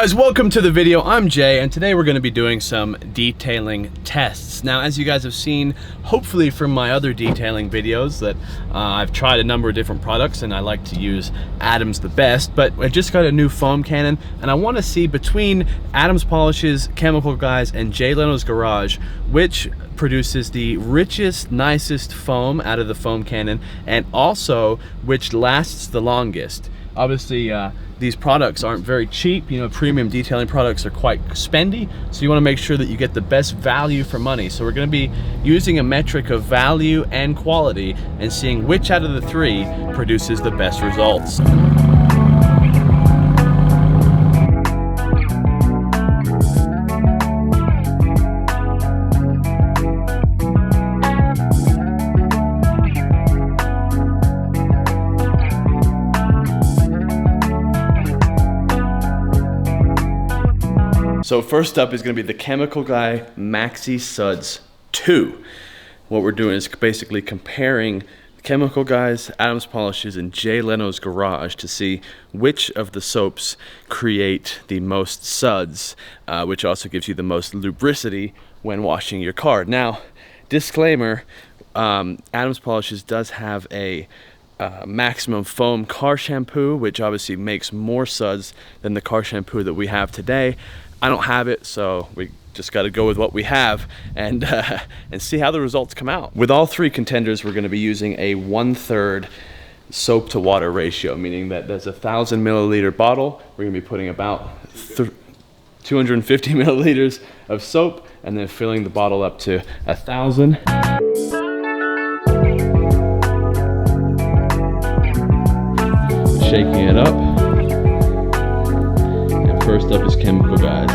Guys, welcome to the video. I'm Jay, and today we're going to be doing some detailing tests. Now, as you guys have seen, hopefully from my other detailing videos, that I've tried a number of different products, and I like to use Adams the best, but I just got a new foam cannon, and I want to see between Adams Polishes, Chemical Guys, and Jay Leno's Garage, which produces the richest, nicest foam out of the foam cannon, and also which lasts the longest. Obviously, these products aren't very cheap. You know, premium detailing products are quite spendy, so you want to make sure that you get the best value for money. So we're going to be using a metric of value and quality and seeing which out of the three produces the best results. So first up is going to be the Chemical Guy Maxi Suds 2. What we're doing is basically comparing Chemical Guy's, Adams Polishes, and Jay Leno's Garage to see which of the soaps create the most suds, which also gives you the most lubricity when washing your car. Now, disclaimer, Adams Polishes does have a maximum foam car shampoo, which obviously makes more suds than the car shampoo that we have today. I don't have it, so we just got to go with what we have and see how the results come out. With all three contenders, we're going to be using a 1/3 soap to water ratio, meaning that there's a 1,000 milliliter bottle. We're going to be putting about 250 milliliters of soap and then filling the bottle up to 1,000. Shaking it up. And first up is Chemical Guys.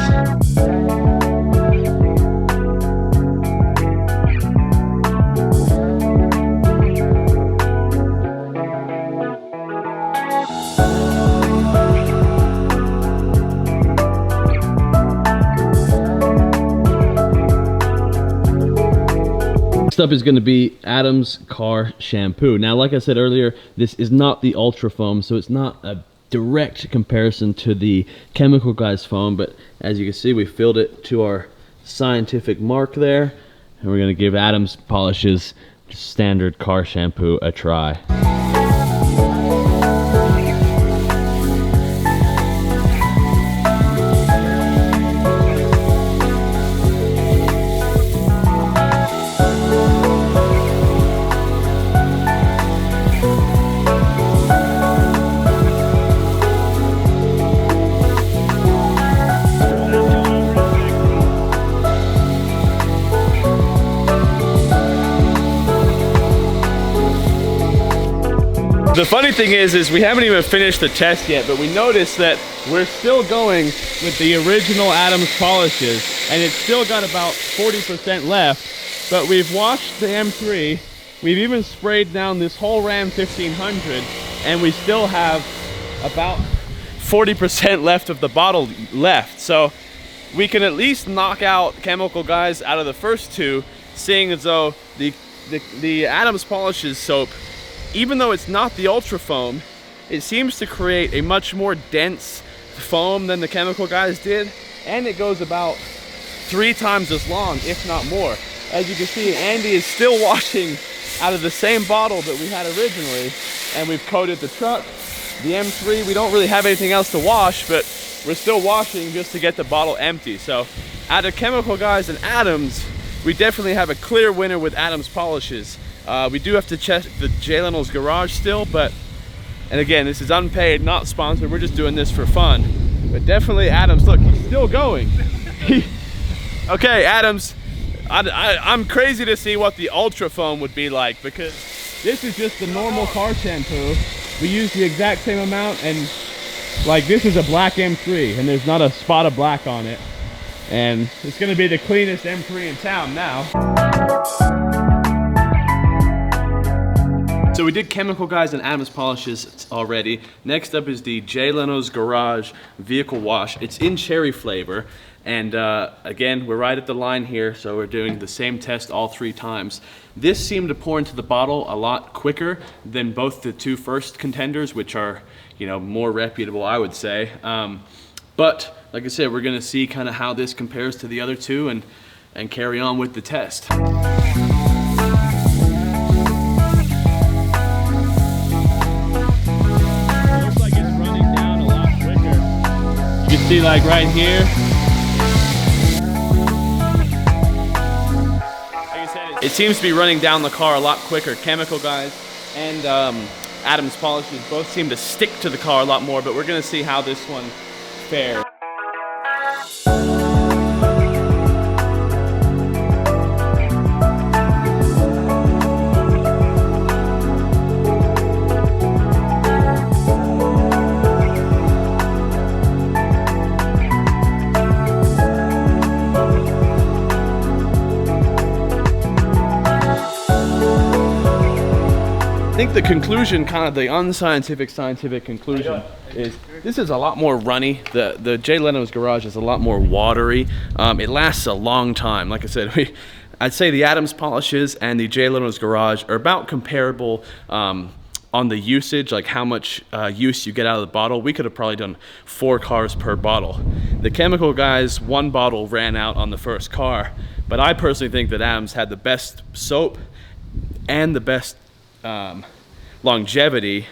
Next up is going to be Adams Car Shampoo. Now, like I said earlier, this is not the Ultra Foam, so it's not a direct comparison to the Chemical Guys foam, but as you can see, we filled it to our scientific mark there, and we're going to give Adams Polishes standard car shampoo a try. The funny thing is we haven't even finished the test yet, but we noticed that we're still going with the original Adams Polishes, and it's still got about 40% left, but we've washed the M3, we've even sprayed down this whole Ram 1500, and we still have about 40% left of the bottle left. So we can at least knock out Chemical Guys out of the first two, seeing as though the Adams Polishes soap, even though it's not the Ultra Foam, it seems to create a much more dense foam than the Chemical Guys did, and it goes about 3 times as long, if not more. As you can see, Andy is still washing out of the same bottle that we had originally, and we've coated the truck. The M3, we don't really have anything else to wash, but we're still washing just to get the bottle empty. So out of Chemical Guys and Adams, we definitely have a clear winner with Adams Polishes. We do have to check the Jay Leno's Garage still, and again, this is unpaid, not sponsored. We're just doing this for fun. But definitely Adams, look, he's still going. Okay, Adams, I'm crazy to see what the Ultra Foam would be like, because this is just the normal car shampoo. We use the exact same amount, and like this is a black M3, and there's not a spot of black on it. And it's gonna be the cleanest M3 in town now. So we did Chemical Guys and Adams Polishes already. Next up is the Jay Leno's Garage Vehicle Wash. It's in cherry flavor. And again, we're right at the line here, so we're doing the same test all 3 times. This seemed to pour into the bottle a lot quicker than both the 2 first contenders, which are, you know, more reputable, I would say. But like I said, we're gonna see kind of how this compares to the other two and carry on with the test. Looks like it's running down a lot quicker. You can see like right here. Like I said, it seems to be running down the car a lot quicker. Chemical Guys and Adams polishes both seem to stick to the car a lot more, but we're gonna see how this one fares. I think the conclusion, kind of the unscientific scientific conclusion, is this is a lot more runny. The Jay Leno's Garage is a lot more watery. It lasts a long time. Like I said, I'd say the Adams polishes and the Jay Leno's Garage are about comparable on the usage, like how much use you get out of the bottle. We could have probably done 4 cars per bottle. The Chemical Guys, 1 bottle ran out on the first car, but I personally think that Adams had the best soap and the best longevity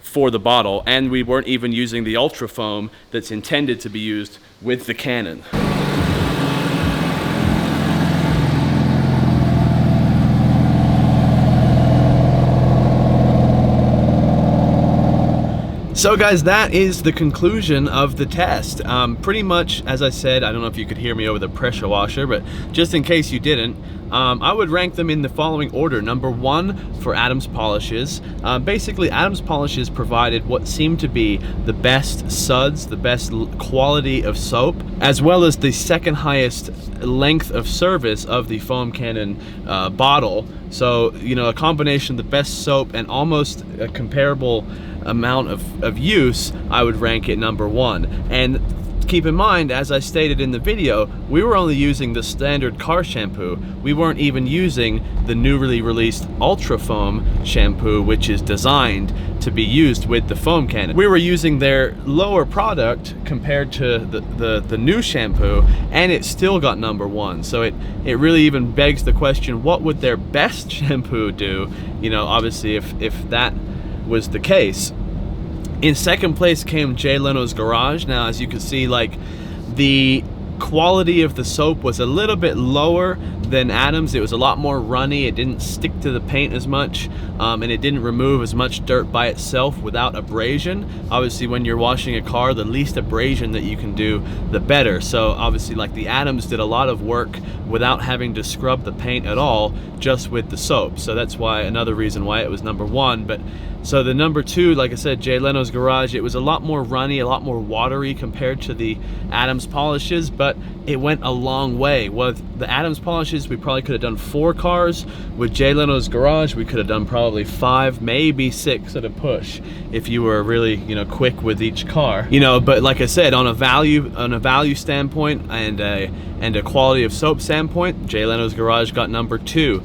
for the bottle, and we weren't even using the ultra foam that's intended to be used with the Canon. So guys, that is the conclusion of the test. Pretty much, as I said, I don't know if you could hear me over the pressure washer, but just in case you didn't, I would rank them in the following order. Number 1 for Adams polishes. Basically, Adams polishes provided what seemed to be the best suds, the best quality of soap, as well as the second highest length of service of the foam cannon bottle. So, you know, a combination of the best soap and almost a comparable amount of use, I would rank it number 1. And keep in mind, as I stated in the video, we were only using the standard car shampoo. We weren't even using the newly released Ultra Foam shampoo, which is designed to be used with the foam cannon. We were using their lower product compared to the new shampoo, and it still got number 1. So it really even begs the question, what would their best shampoo do? You know, obviously if that was the case. In second place came Jay Leno's Garage. Now, as you can see, like, the quality of the soap was a little bit lower than Adams. It was a lot more runny. It didn't stick to the paint as much, and it didn't remove as much dirt by itself without abrasion. Obviously, when you're washing a car, the least abrasion that you can do, the better. So obviously, like, the Adams did a lot of work without having to scrub the paint at all, just with the soap. So that's why, another reason why it was number 1. But so the number 2, like I said, Jay Leno's Garage, it was a lot more runny, a lot more watery compared to the Adams polishes, but it went a long way. With the Adams polishes, we probably could have done 4 cars. With Jay Leno's Garage, we could have done probably 5, maybe 6 at a push, if you were really, you know, quick with each car. You know, but like I said, on a value standpoint and a quality of soap standpoint, Jay Leno's Garage got number 2.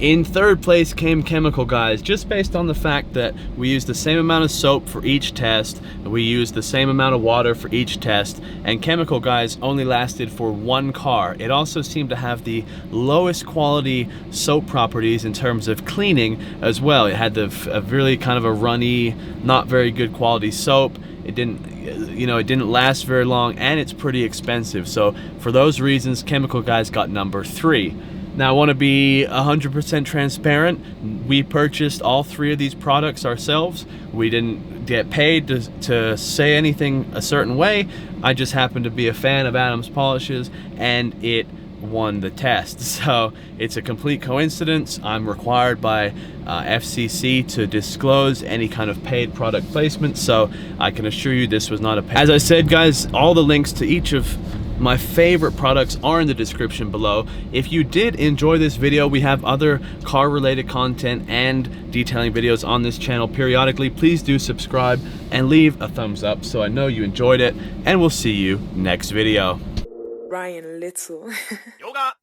In third place came Chemical Guys, just based on the fact that we used the same amount of soap for each test, we used the same amount of water for each test, and Chemical Guys only lasted for 1 car. It also seemed to have the lowest quality soap properties in terms of cleaning as well. It had a really kind of a runny, not very good quality soap. It didn't last very long, and it's pretty expensive. So for those reasons, Chemical Guys got number 3. Now, I want to be 100% transparent. We purchased all 3 of these products ourselves. We didn't get paid to say anything a certain way. I just happened to be a fan of Adams polishes, and it won the test. So it's a complete coincidence. I'm required by FCC to disclose any kind of paid product placement, so I can assure you this was not a paid. As I said, guys, all the links to each of my favorite products are in the description below. If you did enjoy this video, we have other car related content and detailing videos on this channel periodically. Please do subscribe and leave a thumbs up so I know you enjoyed it, and we'll see you next video. Ryan Little. Yoga.